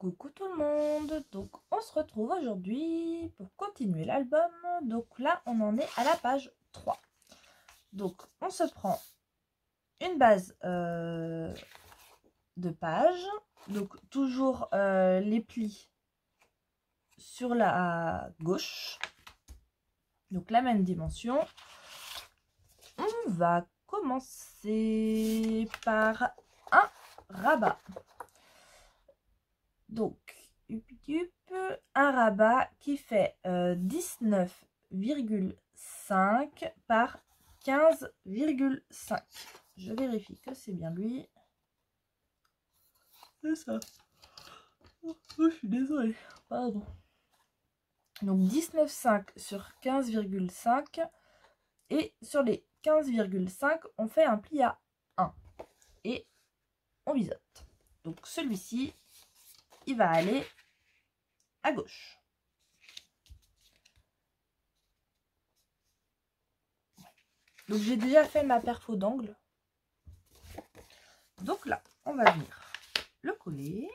Coucou tout le monde, donc on se retrouve aujourd'hui pour continuer l'album. Donc là on en est à la page 3. Donc on se prend une base de page, donc toujours les plis sur la gauche, donc la même dimension. On va commencer par un rabat. Donc un rabat qui fait 19,5 par 15,5. Je vérifie que c'est bien lui. C'est ça. Oh, je suis désolée. Pardon. Donc 19,5 sur 15,5. Et sur les 15,5, on fait un pli à 1. Et on biseaute. Donc celui-ci, il va aller à gauche. Donc j'ai déjà fait ma perfo d'angle. Donc là, on va venir le coller.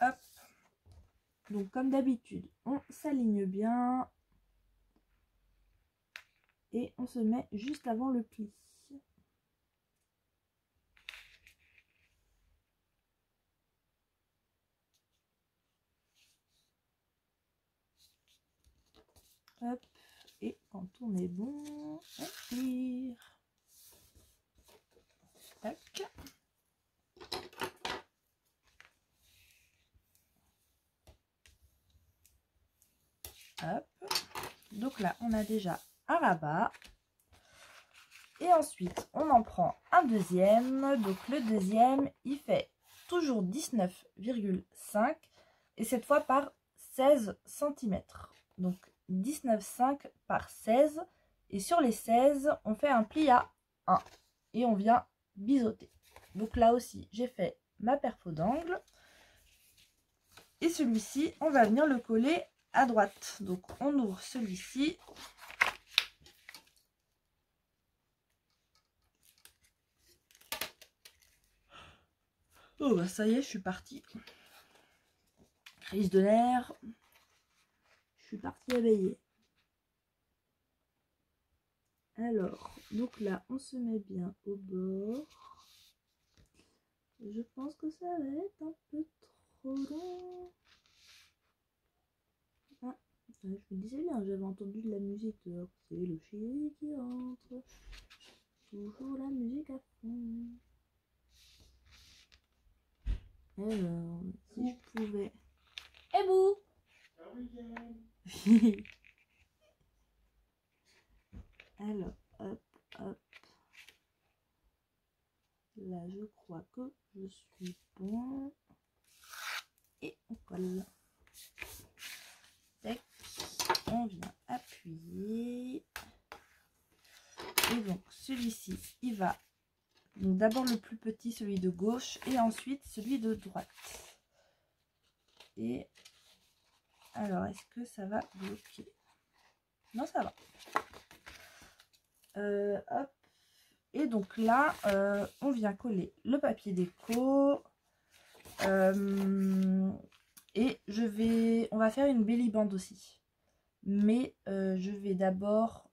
Hop. Donc comme d'habitude, on s'aligne bien. Et on se met juste avant le pli. Hop. Et quand on est bon, on tire. Tac. Hop. Donc là, on a déjà un rabat. Et ensuite, on en prend un deuxième. Donc le deuxième, il fait toujours 19,5. Et cette fois par 16 cm. Donc 19,5 par 16. Et sur les 16, on fait un pli à 1. Et on vient biseauter. Donc là aussi, j'ai fait ma perfo d'angle. Et celui-ci, on va venir le coller à droite. Donc on ouvre celui-ci. Oh bah ça y est, je suis partie. Crise de nerfs. Je suis partie abeiller. Alors, donc là, on se met bien au bord. Je pense que ça va être un peu trop long. Ah, je me disais bien, j'avais entendu de la musique dehors. C'est le chien qui rentre. Toujours la musique à fond. Alors, si je pouvais... Eh bouh! Alors, hop, hop. Là, je crois que je suis bon. Et on colle. Tac. On vient appuyer. Et donc, celui-ci, il va... Donc, d'abord le plus petit, celui de gauche. Et ensuite, celui de droite. Et... Alors, est-ce que ça va bloquer? Non, ça va. Hop. Et donc là, on vient coller le papier déco. Et on va faire une belly band aussi. Mais je vais d'abord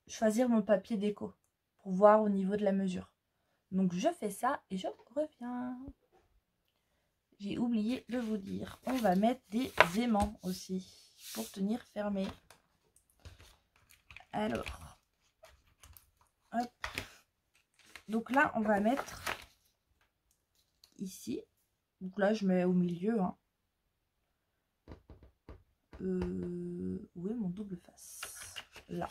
choisir mon papier déco pour voir au niveau de la mesure. Donc je fais ça et je reviens. J'ai oublié de vous dire, on va mettre des aimants aussi pour tenir fermé. Alors, hop. Donc là, on va mettre ici. Donc là, je mets au milieu. Hein. Où est mon double face? Là.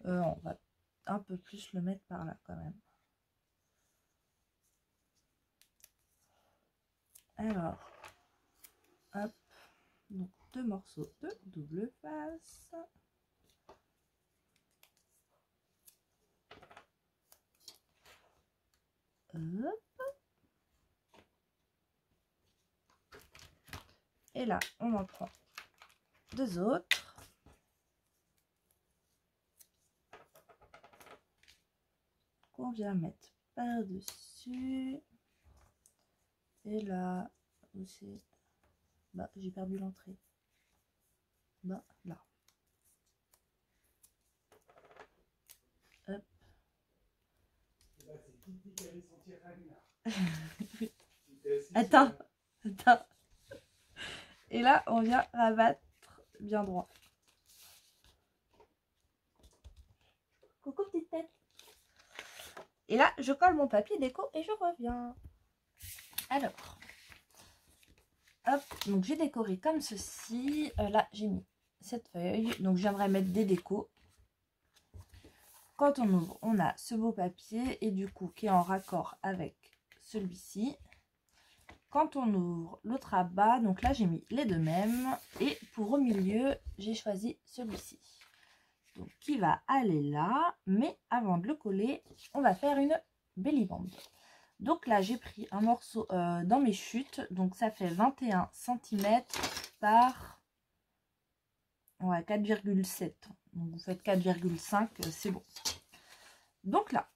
On va un peu plus le mettre par là quand même. Alors, hop. Donc, 2 morceaux de double face. Hop. Et là, on en prend deux autres. Qu'on vient mettre par-dessus. Et là, où c'est? Bah, j'ai perdu l'entrée. Bah, là. Hop. Attends, attends. Et là, on vient rabattre bien droit. Coucou petite tête. Et là, je colle mon papier déco et je reviens. Alors, hop, donc j'ai décoré comme ceci. Là, j'ai mis cette feuille. Donc, j'aimerais mettre des décos. Quand on ouvre, on a ce beau papier et du coup, qui est en raccord avec celui-ci. Quand on ouvre l'autre rabat, donc là, j'ai mis les deux mêmes. Et pour au milieu, j'ai choisi celui-ci. Donc, qui va aller là. Mais avant de le coller, on va faire une belly band. Donc là, j'ai pris un morceau dans mes chutes. Donc, ça fait 21 cm par 4,7. Donc, vous faites 4,5, c'est bon. Donc là,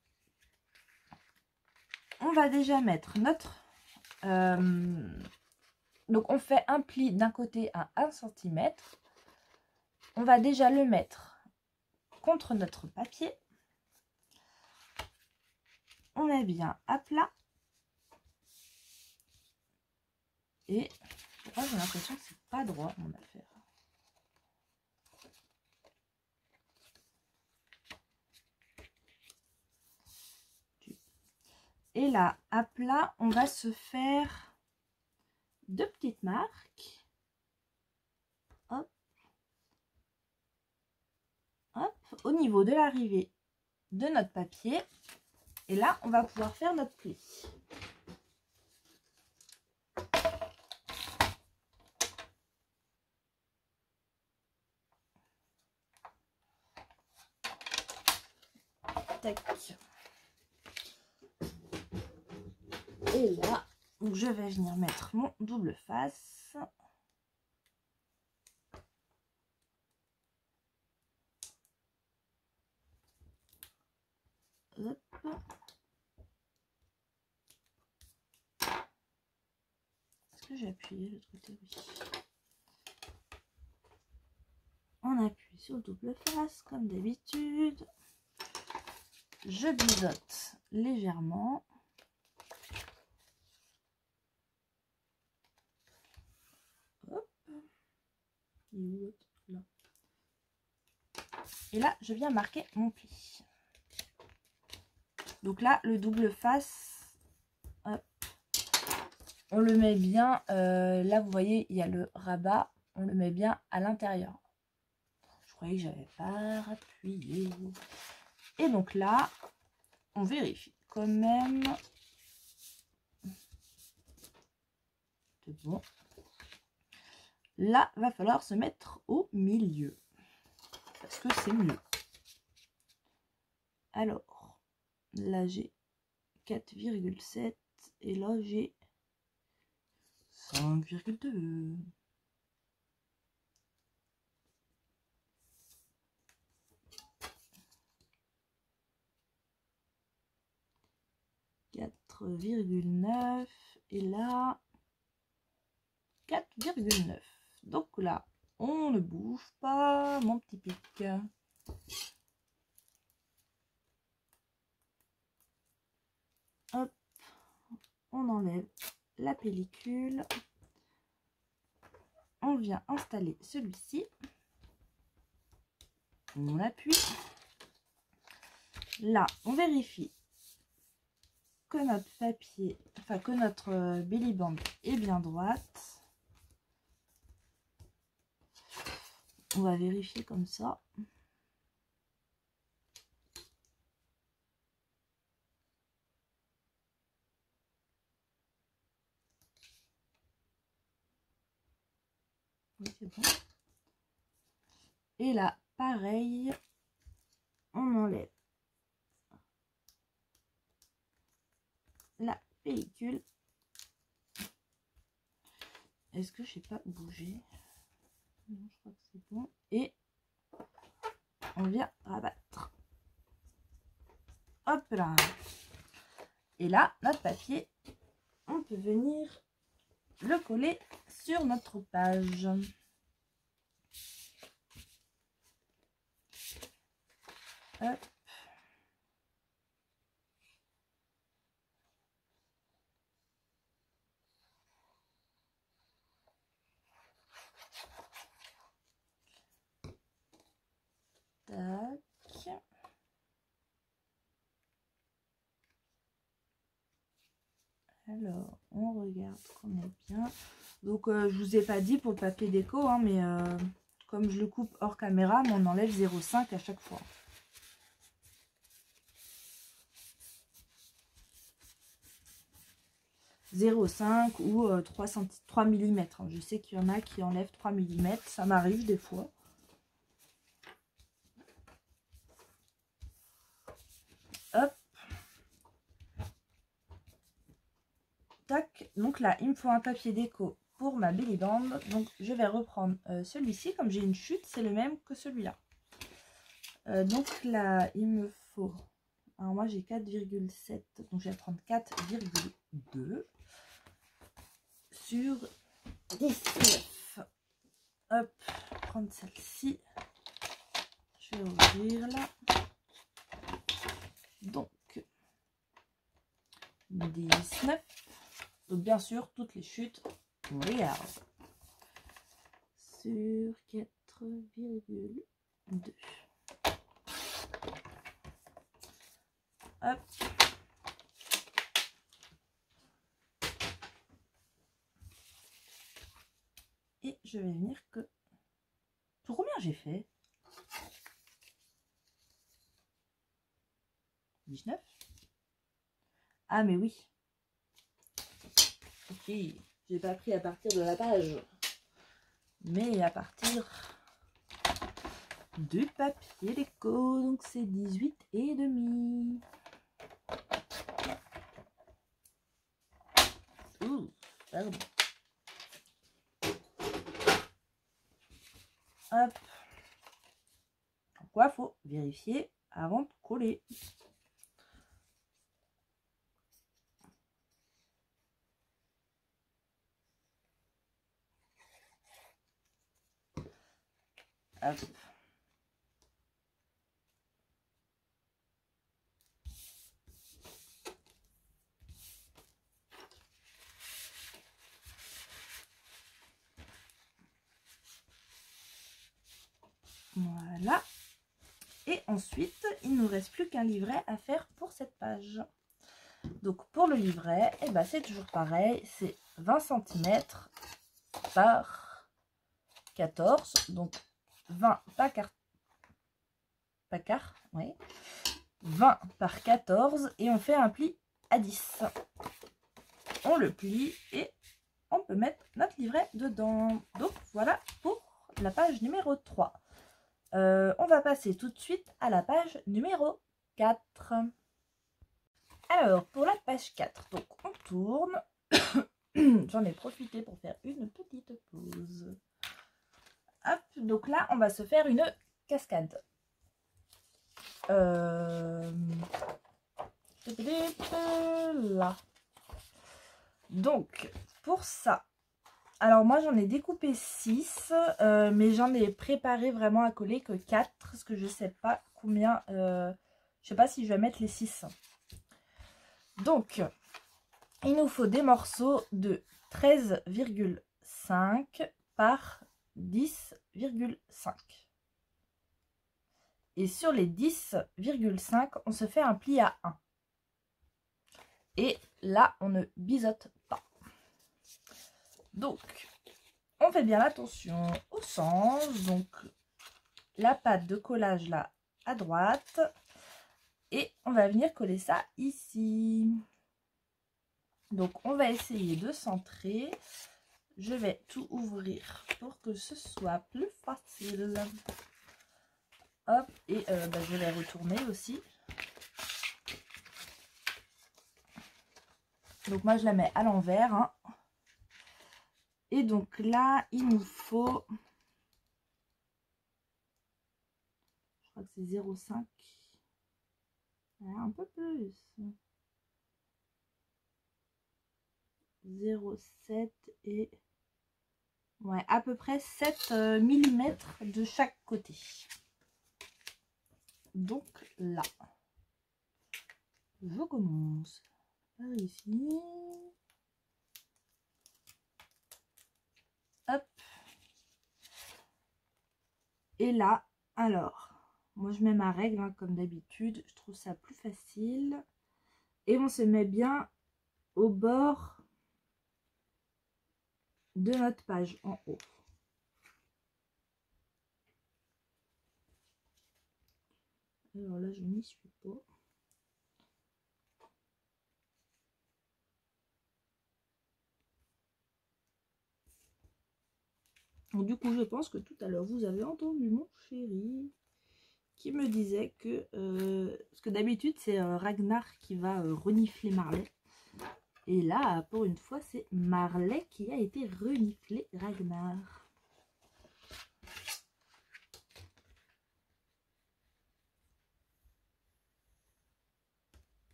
on va déjà mettre notre... donc, on fait un pli d'un côté à 1 cm. On va déjà le mettre contre notre papier. On met bien à plat. Et j'ai l'impression que c'est pas droit mon affaire. Et là, à plat, on va se faire deux petites marques. Hop. Hop. Au niveau de l'arrivée de notre papier. Et là, on va pouvoir faire notre pli. Tac. Et là, je vais venir mettre mon double face. Hop. Est-ce que j'ai appuyé de l'autre côté? Oui. On appuie sur le double face comme d'habitude. Je biseaute légèrement. Hop. Là. Et là, je viens marquer mon pli. Donc là, le double face, hop, on le met bien, là vous voyez, il y a le rabat, on le met bien à l'intérieur. Je croyais que j'avais pas appuyé. Et donc là, on vérifie quand même. C'est bon. Là, va falloir se mettre au milieu. Parce que c'est mieux. Alors, là j'ai 4,7 et là j'ai 5,2. ,9 et là 4,9. Donc là, on ne bouge pas, mon petit pic. Hop, on enlève la pellicule. On vient installer celui-ci. On appuie. Là, on vérifie que notre papier, enfin que notre belly band est bien droite. On va vérifier comme ça. Oui, c'est bon. Et là, pareil, on enlève la pellicule. Est-ce que je sais pas bouger? Je crois que c'est bon. Et on vient rabattre. Hop là. Et là, notre papier, on peut venir le coller sur notre page. Hop. Tac. Alors, on regarde qu'on est bien. Donc, je vous ai pas dit pour le papier déco, hein, mais comme je le coupe hors caméra, on enlève 0,5 à chaque fois. « 0,5 ou 3 mm. Je sais qu'il y en a qui enlèvent 3 mm. Ça m'arrive des fois. Hop. Tac. Donc là, il me faut un papier déco pour ma belly band. Donc, je vais reprendre celui-ci. Comme j'ai une chute, c'est le même que celui-là. Donc là, il me faut... Alors moi, j'ai 4,7. Donc, je vais prendre 4,2 sur 19. Hop, prendre celle-ci. Je vais ouvrir là. Donc, 19. Donc, bien sûr, toutes les chutes, on regarde. Sur 4,2. Hop. Et je vais venir que... Pour combien j'ai fait? 19. Ah mais oui. Ok. J'ai pas pris à partir de la page. Mais à partir du papier déco. Donc c'est 18,5. Ouh, pardon. Hop. Pourquoi faut vérifier avant de coller. Hop. Voilà. Et ensuite, il ne nous reste plus qu'un livret à faire pour cette page. Donc pour le livret, eh ben, c'est toujours pareil. C'est 20 cm par 14. Donc 20 par quart, oui. 20 par 14 et on fait un pli à 10. On le plie et on peut mettre notre livret dedans. Donc voilà pour la page numéro 3. On va passer tout de suite à la page numéro 4. Alors, pour la page 4, donc on tourne. J'en ai profité pour faire une petite pause. Hop, donc là, on va se faire une cascade. Là. Donc, pour ça, alors moi j'en ai découpé 6, mais j'en ai préparé vraiment à coller que 4, parce que je sais pas combien, je sais pas si je vais mettre les 6. Donc, il nous faut des morceaux de 13,5 par 10,5. Et sur les 10,5, on se fait un pli à 1. Et là, on ne biseaute pas. Donc, on fait bien attention au sens. Donc, la patte de collage là à droite. Et on va venir coller ça ici. Donc, on va essayer de centrer. Je vais tout ouvrir pour que ce soit plus facile. Hop, et je vais retourner aussi. Donc, moi, je la mets à l'envers. Hein. Et donc là, il nous faut c'est 0,5. Un peu plus. 0,7 et... ouais, à peu près 7 mm de chaque côté. Donc là, je commence par ici. Hop. Et là, alors, moi je mets ma règle hein, comme d'habitude. Je trouve ça plus facile. Et on se met bien au bord de notre page en haut. Alors là, je n'y suis pas. Donc, du coup, je pense que tout à l'heure, vous avez entendu mon chéri qui me disait que... parce que d'habitude, c'est Ragnar qui va renifler Marley. Et là, pour une fois, c'est Marley qui a été reniflé Ragnar.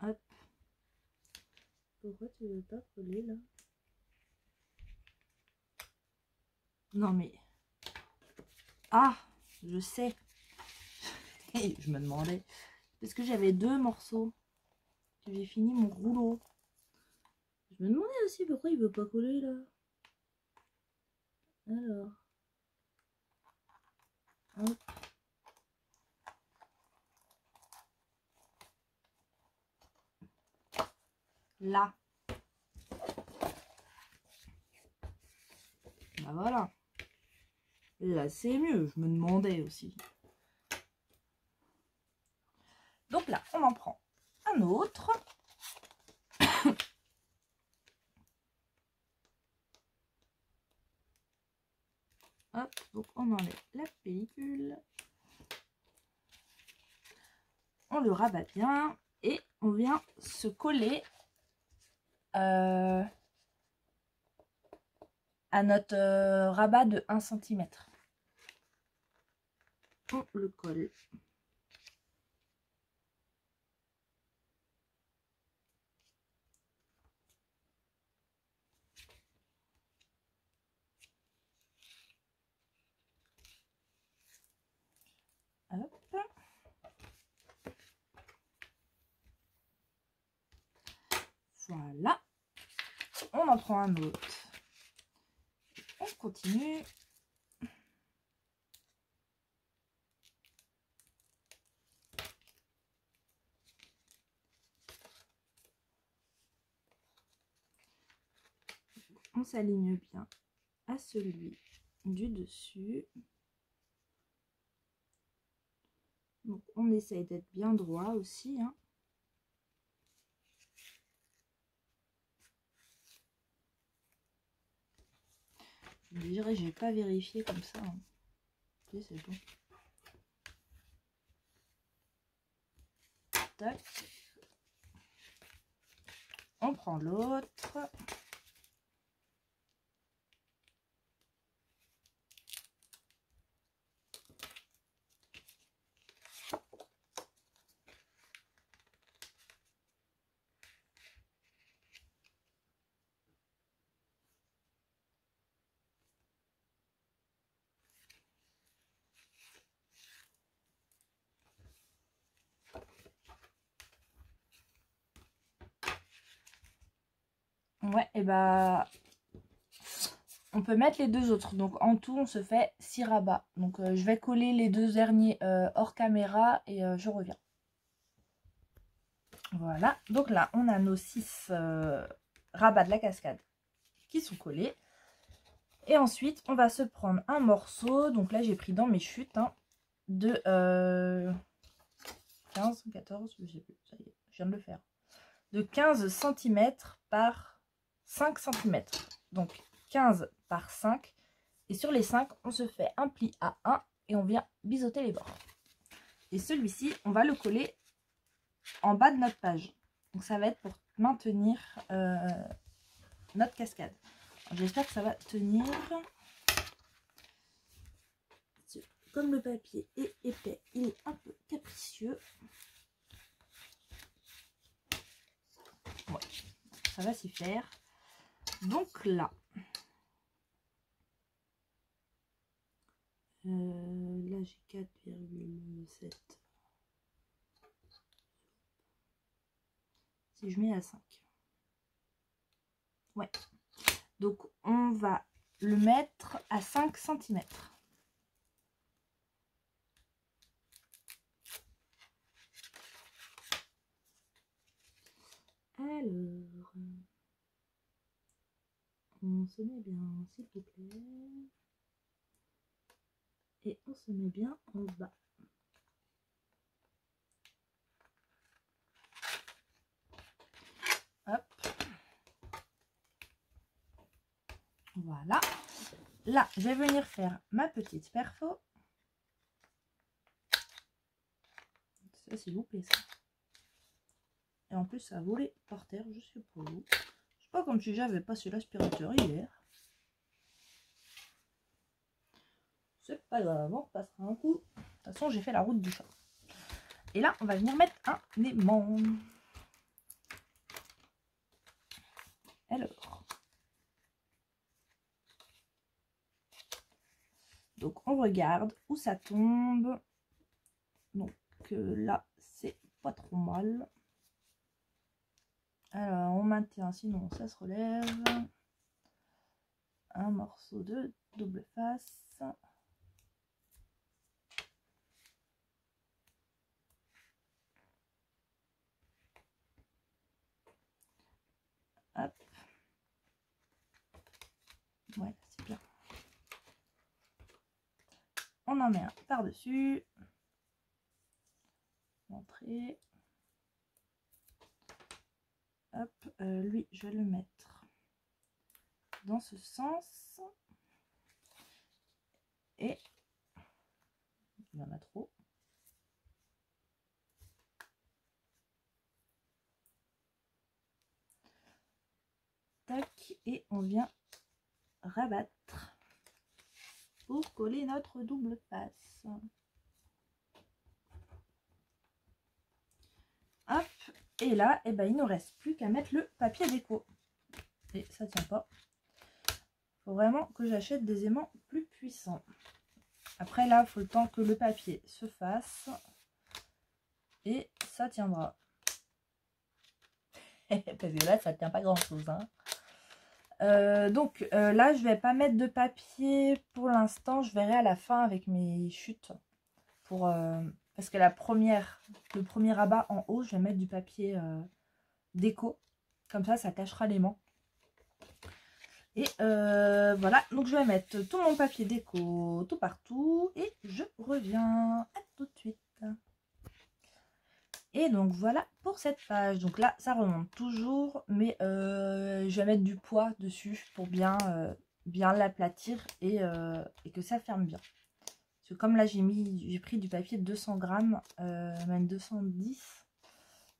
Hop. Pourquoi tu veux pas coller là? Non mais... ah, je sais. Je me demandais. Parce que j'avais 2 morceaux. J'ai fini mon rouleau. Je me demandais aussi pourquoi il veut pas coller là. Alors. Hop. Là. Bah voilà. Là c'est mieux. Je me demandais aussi. Donc là, on en prend un autre. Hop, donc on enlève la pellicule. On le rabat bien et on vient se coller à notre rabat de 1 cm. On le colle. Hop. Voilà. On en prend un autre. On continue. On s'aligne bien à celui du dessus. Donc on essaye d'être bien droit aussi. Hein. Je vous dirais, j'ai pas vérifié comme ça. Hein. Ok, c'est bon. Tac. On prend l'autre. Ouais, et bah on peut mettre les 2 autres. Donc en tout, on se fait 6 rabats. Donc je vais coller les 2 derniers hors caméra et je reviens. Voilà. Donc là, on a nos 6 rabats de la cascade qui sont collés. Et ensuite, on va se prendre un morceau. Donc là, j'ai pris dans mes chutes hein, de 15, 14, je sais plus. Ça y est, je viens de le faire. De 15 cm par 5 cm. Donc 15 par 5. Et sur les 5, on se fait un pli à 1 et on vient biseauter les bords. Et celui-ci, on va le coller en bas de notre page. Donc ça va être pour maintenir notre cascade. J'espère que ça va tenir. comme le papier est épais, il est un peu capricieux. Ouais, ça va s'y faire. Donc là, là j'ai 4,7. Si je mets à 5. Ouais. Donc on va le mettre à 5 cm. Alors, on se met bien, s'il vous plaît. Et on se met bien en bas. Hop. Voilà. Là, je vais venir faire ma petite perfo. Ça, c'est loupé, ça. Et en plus, ça a volé par terre, je sais pas où. Je sais pas comme si j'avais passé l'aspirateur hier. C'est pas grave, on repassera un coup. De toute façon, j'ai fait la route du chat. Et là, on va venir mettre un aimant. Alors. Donc, on regarde où ça tombe. Donc, là, c'est pas trop mal. Alors, on maintient, sinon ça se relève. Un morceau de double face. Hop. Ouais, c'est bien. On en met un par-dessus. L'entrée. Hop, lui, je vais le mettre dans ce sens. Et il y en a trop. Tac, et on vient rabattre pour coller notre double face. Hop, et là, eh ben, il ne nous reste plus qu'à mettre le papier déco. Et ça tient pas. Faut vraiment que j'achète des aimants plus puissants. Après là, il faut le temps que le papier se fasse. Et ça tiendra. Parce que là, ça tient pas grand chose. Hein. Donc là, je vais pas mettre de papier pour l'instant. Je verrai à la fin avec mes chutes. Parce que le premier rabat en haut, je vais mettre du papier déco. Comme ça cachera l'aimant. Et voilà, donc je vais mettre tout mon papier déco tout partout et je reviens. À tout de suite. Et donc voilà pour cette page. Donc là, ça remonte toujours, mais je vais mettre du poids dessus pour bien l'aplatir et que ça ferme bien. Parce que comme là, j'ai pris du papier de 200 grammes, même 210.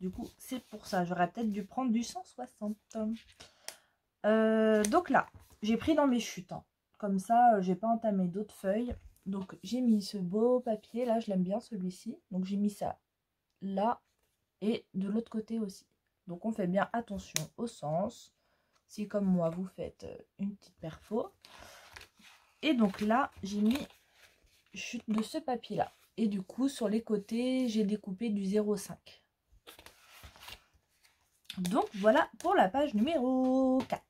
Du coup, c'est pour ça. J'aurais peut-être dû prendre du 160. Donc là, j'ai pris dans mes chutes. Hein. Comme ça, j'ai pas entamé d'autres feuilles. Donc j'ai mis ce beau papier. Là, je l'aime bien celui-ci. Donc j'ai mis ça là et de l'autre côté aussi. Donc on fait bien attention au sens. Si comme moi, vous faites une petite perfo. Et donc là, j'ai mis chute de ce papier-là. Et du coup, sur les côtés, j'ai découpé du 0,5. Donc voilà pour la page numéro 4.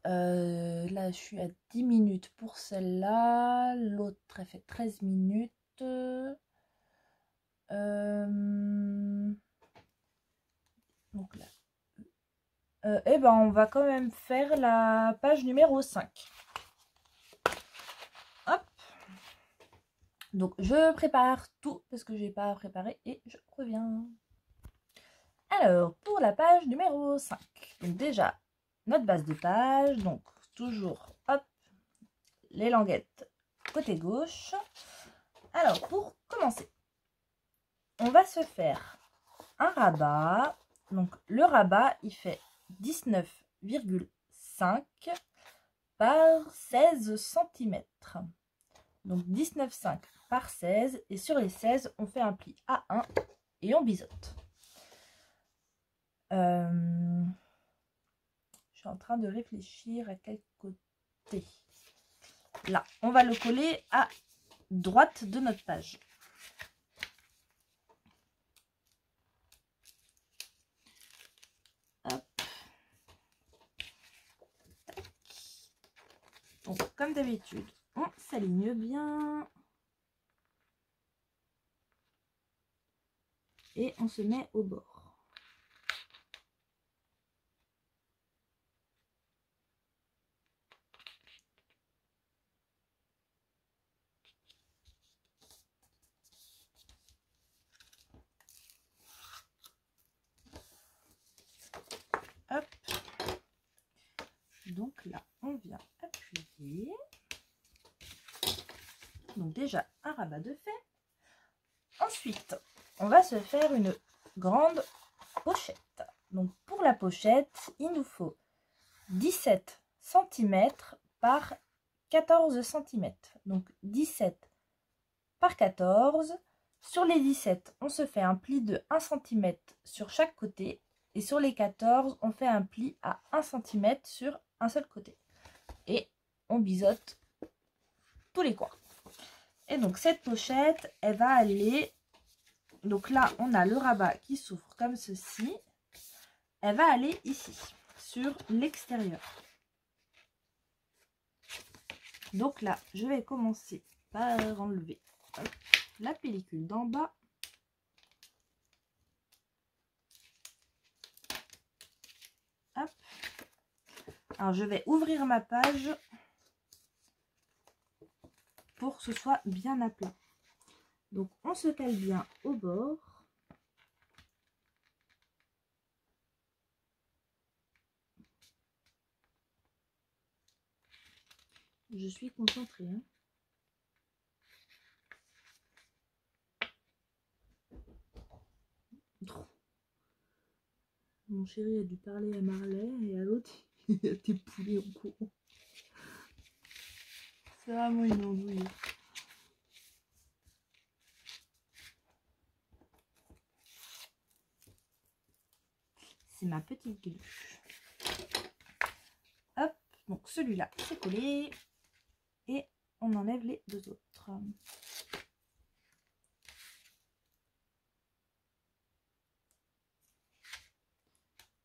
Là, je suis à 10 minutes pour celle-là. L'autre, elle fait 13 minutes. Donc là. Eh ben, on va quand même faire la page numéro 5. Hop. Donc, je prépare tout parce que j'ai pas préparé et je reviens. Alors, pour la page numéro 5. Donc déjà, notre base de page. Donc, toujours, hop, les languettes côté gauche. Alors, pour commencer, on va se faire un rabat. Donc, le rabat, il fait 19,5 par 16 cm. Donc 19,5 par 16. Et sur les 16, on fait un pli à 1 et on biseaute. Je suis en train de réfléchir à quel côté. Là, on va le coller à droite de notre page. Hop. Donc, comme d'habitude, on s'aligne bien. Et on se met au bord. Hop. Donc là, on vient appuyer. Donc déjà, un rabat de fait. Ensuite, on va se faire une grande pochette. Donc pour la pochette, il nous faut 17 cm par 14 cm. Donc 17 par 14. Sur les 17, on se fait un pli de 1 cm sur chaque côté. Et sur les 14, on fait un pli à 1 cm sur un seul côté. Et on biseaute tous les coins. Et donc cette pochette, elle va aller... Donc là, on a le rabat qui s'ouvre comme ceci. Elle va aller ici, sur l'extérieur. Donc là, je vais commencer par enlever la pellicule d'en bas. Hop. Alors, je vais ouvrir ma page pour que ce soit bien à plat. Donc, on se cale bien au bord. Je suis concentrée. Hein. Mon chéri a dû parler à Marley et à l'autre, il a été poulé en courant. C'est vraiment une andouille. C'est ma petite gluche. Hop, donc celui-là, c'est collé. Et on enlève les deux autres.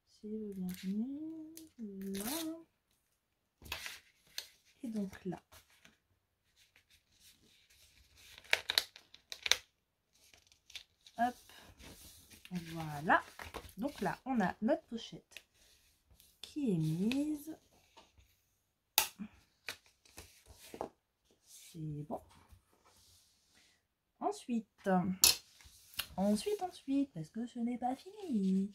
Si je veux bien venir, là. Et donc là. Hop. Voilà. Donc là, on a notre pochette qui est mise. C'est bon. Ensuite, parce que ce n'est pas fini,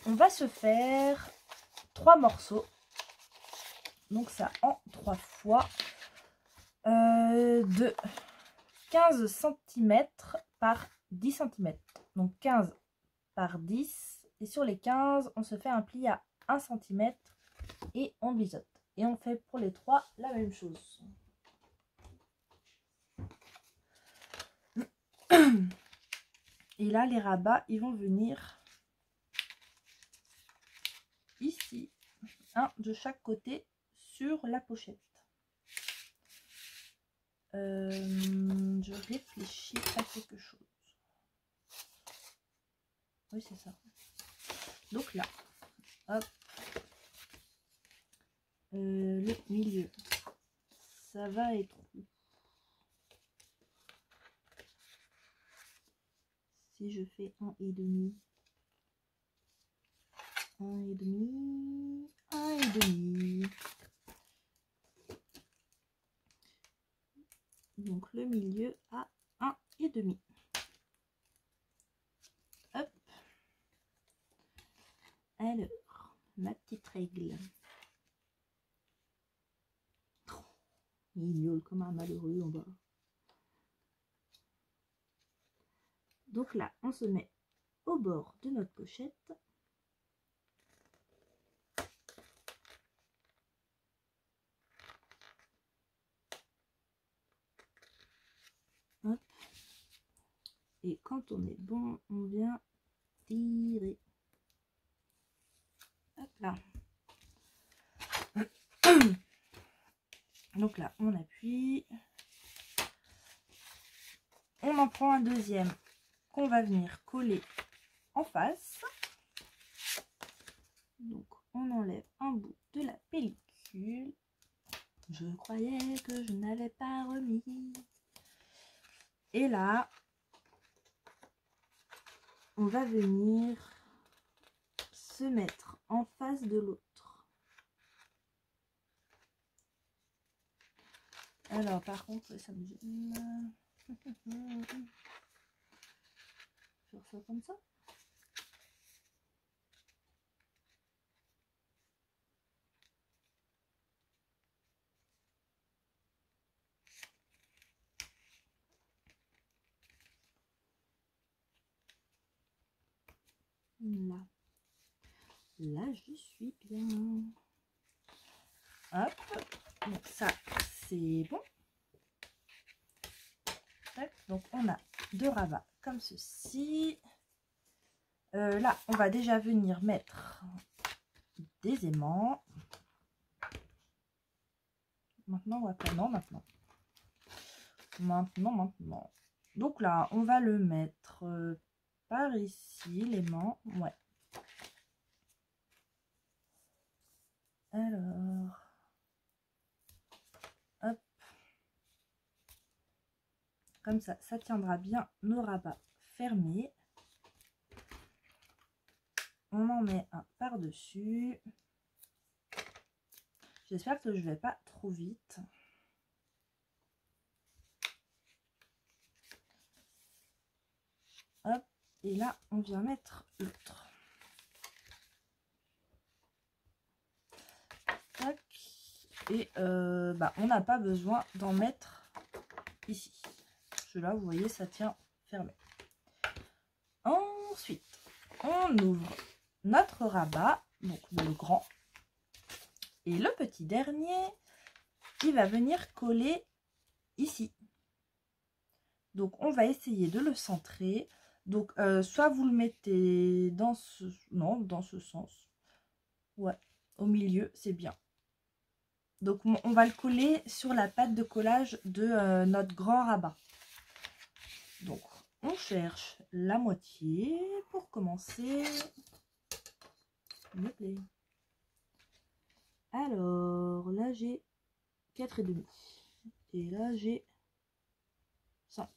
on va se faire 3 morceaux. Donc ça en 3 fois de 15 cm par 10 cm. Donc 15 par 10. Et sur les 15, on se fait un pli à 1 cm et on biseaute. Et on fait pour les 3 la même chose. Et là, les rabats, ils vont venir ici, un de chaque côté sur la pochette. Je réfléchis à quelque chose. Oui, c'est ça. Donc là, hop, le milieu, ça va être où? Si je fais 1,5, 1,5, 1,5. Donc le milieu à 1,5. Hop. Alors, ma petite règle. Oh, il miaule comme un malheureux en bas. Donc là, on se met au bord de notre pochette. Et quand on est bon, on vient tirer. Hop là. Donc là, on appuie. On en prend un deuxième qu'on va venir coller en face. Donc, on enlève un bout de la pellicule. Je croyais que je n'avais pas remis. Et là, on va venir se mettre en face de l'autre. Alors, par contre, ça me gêne. Faire ça comme ça. Là. Là, je suis bien. Hop. Donc ça, c'est bon. Donc on a deux rabats comme ceci. Là, on va déjà venir mettre des aimants. Maintenant, ou après? Non, maintenant. Maintenant. Donc là, on va le mettre par ici, l'aimant. Ouais. Alors, hop. Comme ça, ça tiendra bien nos rabats fermés. On en met un par-dessus. J'espère que je ne vais pas trop vite. Hop. Et là, on vient mettre l'autre. Tac. Et on n'a pas besoin d'en mettre ici. Celui-là, vous voyez, ça tient fermé. Ensuite, on ouvre notre rabat, donc le grand. Et le petit dernier, il va venir coller ici. Donc, on va essayer de le centrer. Donc, soit vous le mettez dans ce... Non, dans ce sens. Ouais, au milieu, c'est bien. Donc, on va le coller sur la pâte de collage de notre grand rabat. Donc, on cherche la moitié pour commencer. S'il me plaît. Alors, là, j'ai 4,5. Et là, j'ai 5.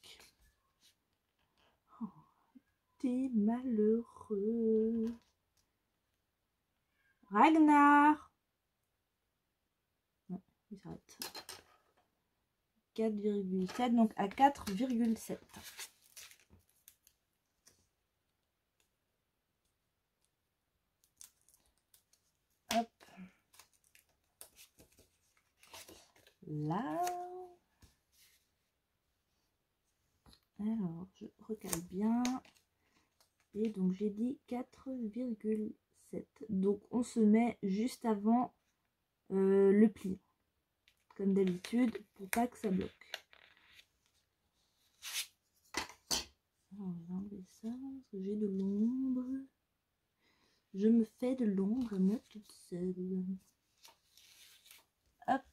Oh, t'es malheureux. Ragnar. Non, il s'arrête. 4,7, donc à 4,7. Hop. Là. Alors, je recale bien. Et donc, j'ai dit 4,7. Donc, on se met juste avant le pli. Comme d'habitude, pour pas que ça bloque. Alors, je vais enlever ça, parce que j'ai de l'ombre. Je me fais de l'ombre, moi, toute seule. Hop.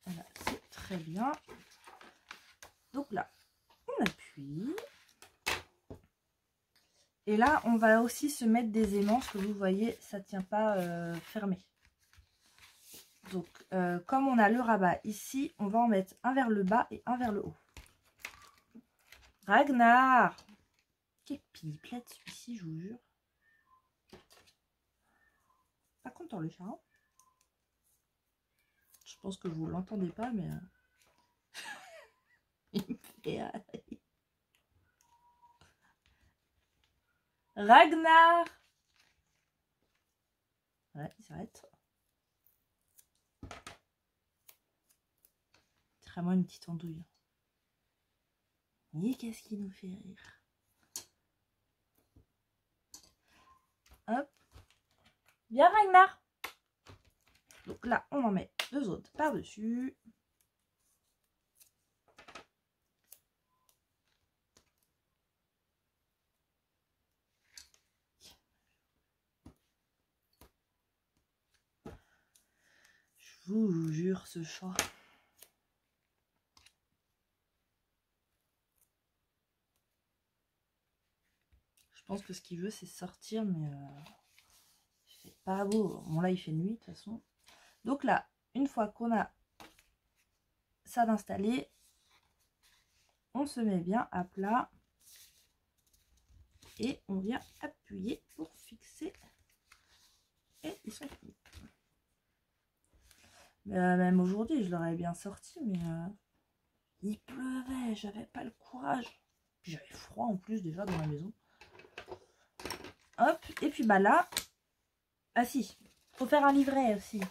Voilà, c'est très bien. Donc là, on appuie. Et là, on va aussi se mettre des aimants, parce que vous voyez, ça ne tient pas fermé. Donc, comme on a le rabat ici, on va en mettre un vers le bas et un vers le haut. Ragnar! Quel piliplette celui-ci, je vous jure. Pas content le chat. Hein, je pense que vous l'entendez pas, mais... il me fait... Ragnar! Ouais, il s'arrête. C'est vraiment une petite andouille. Et qu'est-ce qui nous fait rire? Hop. Viens Ragnar. Donc là, on en met deux autres par-dessus. Je vous jure, ce chat. Je pense que ce qu'il veut, c'est sortir, mais c'est pas beau. Bon, là, il fait nuit, de toute façon. Donc là, une fois qu'on a ça d'installer, on se met bien à plat. Et on vient appuyer pour fixer. Et ils sont finis. Même aujourd'hui, je l'aurais bien sorti, mais il pleuvait, j'avais pas le courage. Puis j'avais froid en plus déjà dans la maison. Hop, et puis bah là, ah si, faut faire un livret aussi.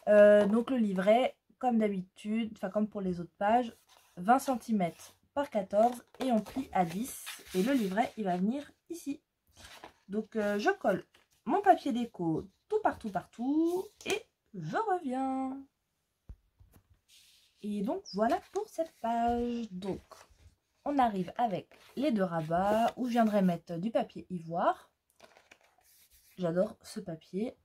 Donc le livret, comme d'habitude, enfin comme pour les autres pages, 20 cm par 14 et on plie à 10. Et le livret, il va venir ici. Donc je colle mon papier déco tout partout et je reviens. Et donc voilà pour cette page. Donc on arrive avec les deux rabats où je viendrai mettre du papier ivoire. J'adore ce papier.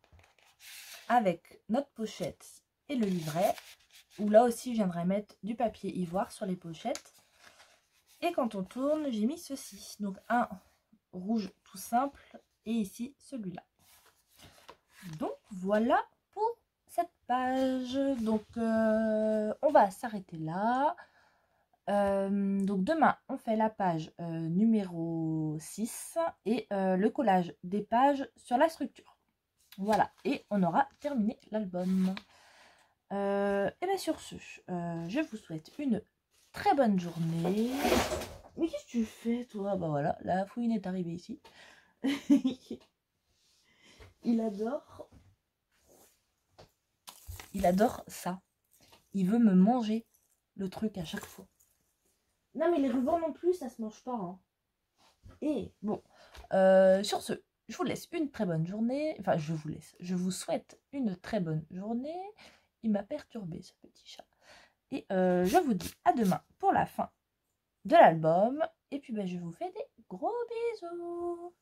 Avec notre pochette et le livret, où là aussi je viendrai mettre du papier ivoire sur les pochettes. Et quand on tourne, j'ai mis ceci. Donc un rouge tout simple et ici celui-là. Donc voilà pour cette page. Donc on va s'arrêter là. Donc demain on fait la page numéro 6 et le collage des pages sur la structure. Voilà, et on aura terminé l'album. Et bien sur ce, je vous souhaite une très bonne journée. Mais qu'est-ce que tu fais toi? Bah voilà, la fouine est arrivée ici. Il adore ça. Il veut me manger le truc à chaque fois. Non mais les rubans non plus, ça se mange pas. Hein. Et bon, sur ce, je vous laisse une très bonne journée. Enfin, je vous souhaite une très bonne journée. Il m'a perturbé ce petit chat. Et je vous dis à demain pour la fin de l'album. Et puis ben, je vous fais des gros bisous.